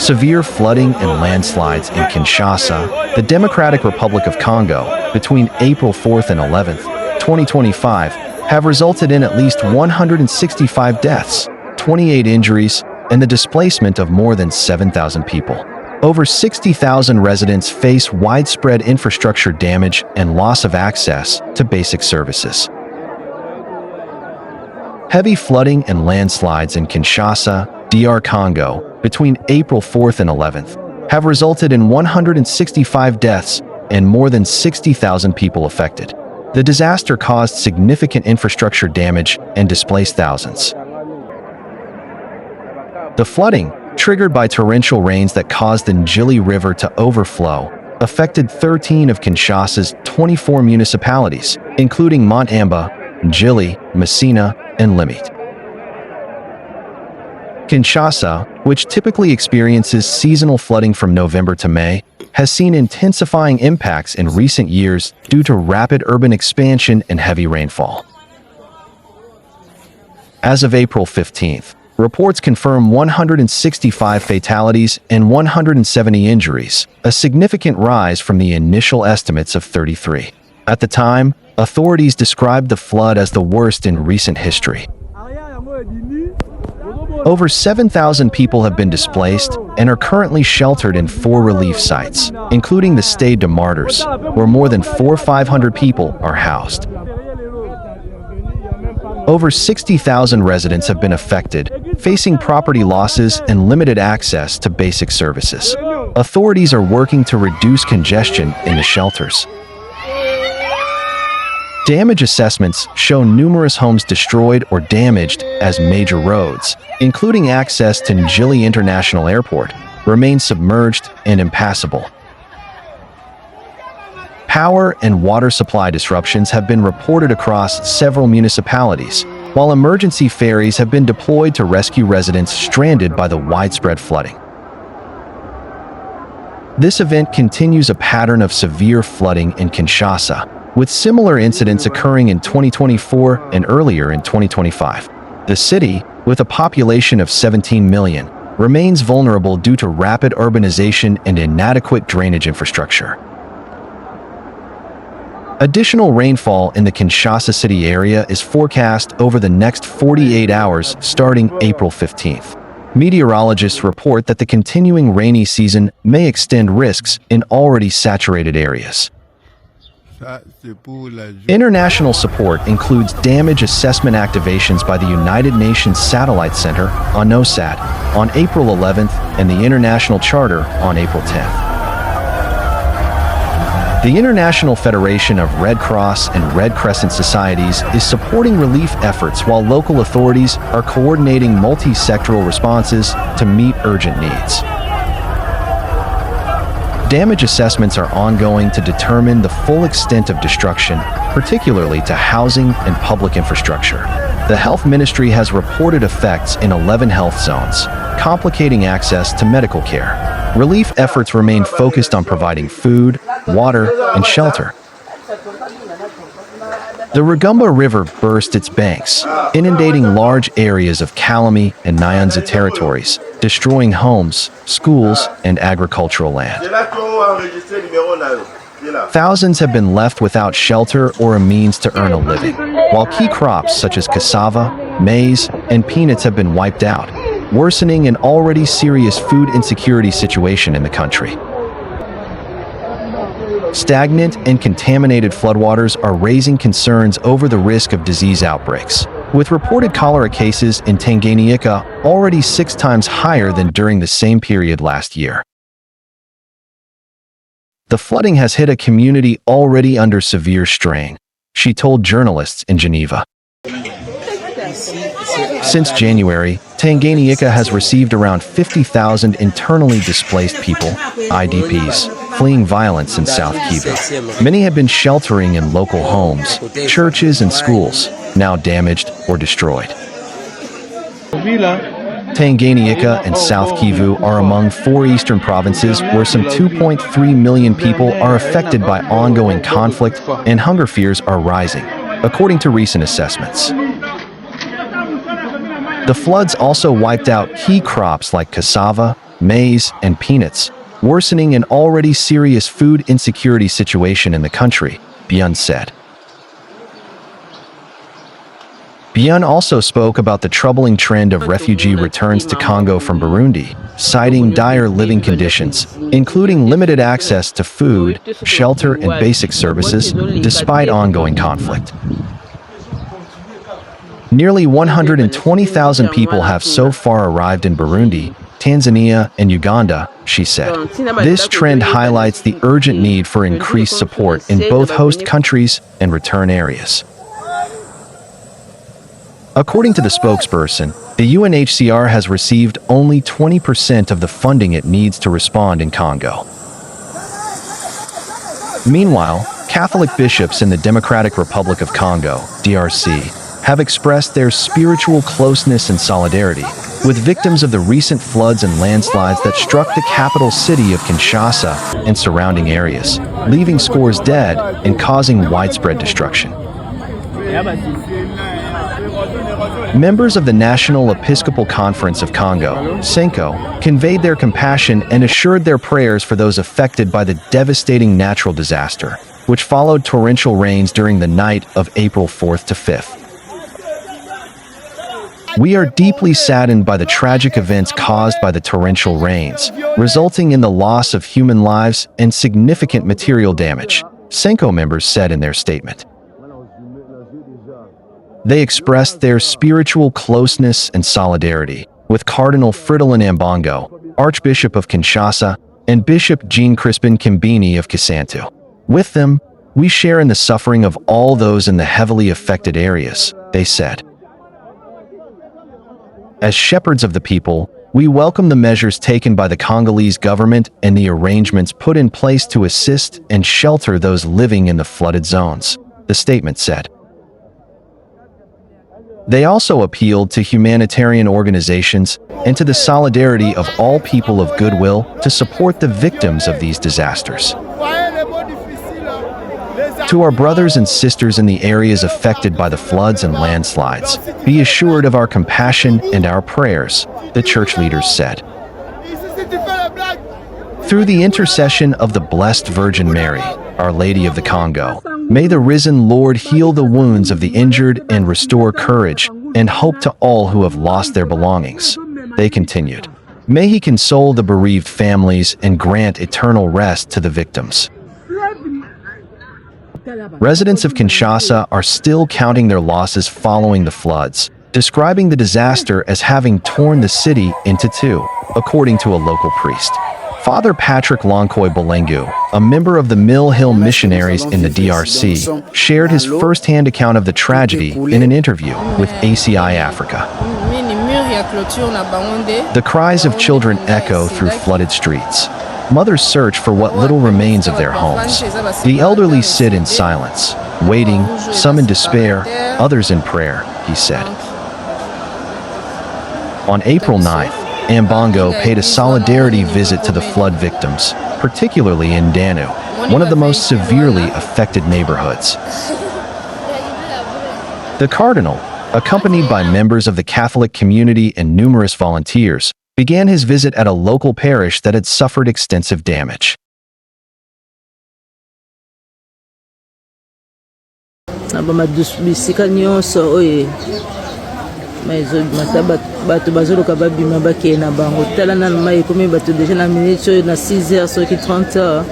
Severe flooding and landslides in Kinshasa, the Democratic Republic of Congo, between April 4th and 11th, 2025, have resulted in at least 165 deaths, 28 injuries, and the displacement of more than 7,000 people. Over 60,000 residents face widespread infrastructure damage and loss of access to basic services. Heavy flooding and landslides in Kinshasa, DR Congo, between April 4th and 11th, have resulted in 165 deaths and more than 60,000 people affected. The disaster caused significant infrastructure damage and displaced thousands. The flooding, triggered by torrential rains that caused the Ndjili River to overflow, affected 13 of Kinshasa's 24 municipalities, including Mont-Amba, Ndjili, Masina, and Limete. Kinshasa, which typically experiences seasonal flooding from November to May, has seen intensifying impacts in recent years due to rapid urban expansion and heavy rainfall. As of April 15th, reports confirm 165 fatalities and 170 injuries, a significant rise from the initial estimates of 33. At the time, authorities described the flood as the worst in recent history. Over 7,000 people have been displaced and are currently sheltered in 4 relief sites, including the Stade de Martyrs, where more than 4,500 people are housed. Over 60,000 residents have been affected, facing property losses and limited access to basic services. Authorities are working to reduce congestion in the shelters. Damage assessments show numerous homes destroyed or damaged as major roads, including access to Ndjili International Airport, remain submerged and impassable. Power and water supply disruptions have been reported across several municipalities, while emergency ferries have been deployed to rescue residents stranded by the widespread flooding. This event continues a pattern of severe flooding in Kinshasa, with similar incidents occurring in 2024 and earlier in 2025. The city, with a population of 17 million, remains vulnerable due to rapid urbanization and inadequate drainage infrastructure. Additional rainfall in the Kinshasa city area is forecast over the next 48 hours starting April 15th. Meteorologists report that the continuing rainy season may extend risks in already saturated areas. International support includes damage assessment activations by the United Nations Satellite Center, UNOSAT, on April 11th and the International Charter on April 10th. The International Federation of Red Cross and Red Crescent Societies is supporting relief efforts while local authorities are coordinating multi-sectoral responses to meet urgent needs. Damage assessments are ongoing to determine the full extent of destruction, particularly to housing and public infrastructure. The Health Ministry has reported effects in 11 health zones, complicating access to medical care. Relief efforts remain focused on providing food, water, and shelter. The Rugomba River burst its banks, inundating large areas of Kalemi and Nyanza territories, destroying homes, schools, and agricultural land. Thousands have been left without shelter or a means to earn a living, while key crops such as cassava, maize, and peanuts have been wiped out, worsening an already serious food insecurity situation in the country. Stagnant and contaminated floodwaters are raising concerns over the risk of disease outbreaks, with reported cholera cases in Tanganyika already 6 times higher than during the same period last year. The flooding has hit a community already under severe strain, she told journalists in Geneva. Since January, Tanganyika has received around 50,000 internally displaced people, IDPs, fleeing violence in South Kivu. Many have been sheltering in local homes, churches, and schools, now damaged or destroyed. Tanganyika and South Kivu are among 4 eastern provinces where some 2.3 million people are affected by ongoing conflict and hunger fears are rising, according to recent assessments. The floods also wiped out key crops like cassava, maize, and peanuts, worsening an already serious food insecurity situation in the country, Byun said. Byun also spoke about the troubling trend of refugee returns to Congo from Burundi, citing dire living conditions, including limited access to food, shelter, and basic services, despite ongoing conflict. Nearly 120,000 people have so far arrived in Burundi, Tanzania, and Uganda, she said. This trend highlights the urgent need for increased support in both host countries and return areas. According to the spokesperson, the UNHCR has received only 20% of the funding it needs to respond in Congo. Meanwhile, Catholic bishops in the Democratic Republic of Congo, DRC, have expressed their spiritual closeness and solidarity with victims of the recent floods and landslides that struck the capital city of Kinshasa and surrounding areas, leaving scores dead and causing widespread destruction. Members of the National Episcopal Conference of Congo, SENCO, conveyed their compassion and assured their prayers for those affected by the devastating natural disaster, which followed torrential rains during the night of April 4th to 5th. We are deeply saddened by the tragic events caused by the torrential rains, resulting in the loss of human lives and significant material damage, SENCO members said in their statement. They expressed their spiritual closeness and solidarity with Cardinal Fridolin Ambongo, Archbishop of Kinshasa, and Bishop Jean-Crispin Kimbini of Kisantu. With them, we share in the suffering of all those in the heavily affected areas, they said. As shepherds of the people, we welcome the measures taken by the Congolese government and the arrangements put in place to assist and shelter those living in the flooded zones, the statement said. They also appealed to humanitarian organizations and to the solidarity of all people of goodwill to support the victims of these disasters. To our brothers and sisters in the areas affected by the floods and landslides, be assured of our compassion and our prayers, the church leaders said. Through the intercession of the Blessed Virgin Mary, Our Lady of the Congo, may the risen Lord heal the wounds of the injured and restore courage and hope to all who have lost their belongings. They continued. May He console the bereaved families and grant eternal rest to the victims. Residents of Kinshasa are still counting their losses following the floods, describing the disaster as having torn the city into two, according to a local priest. Father Patrick Lonkoy Bolengu, a member of the Mill Hill Missionaries in the DRC, shared his first-hand account of the tragedy in an interview with ACI Africa. The cries of children echo through flooded streets. Mothers search for what little remains of their homes. The elderly sit in silence, waiting, some in despair, others in prayer, he said. On April 9th, Ambongo paid a solidarity visit to the flood victims, particularly in Danu, one of the most severely affected neighborhoods. The Cardinal, accompanied by members of the Catholic community and numerous volunteers, began his visit at a local parish that had suffered extensive damage. Bato bazoloka babima bakeye na bango tala na mai komi bato deja na minute na 6 heures soki 30 heures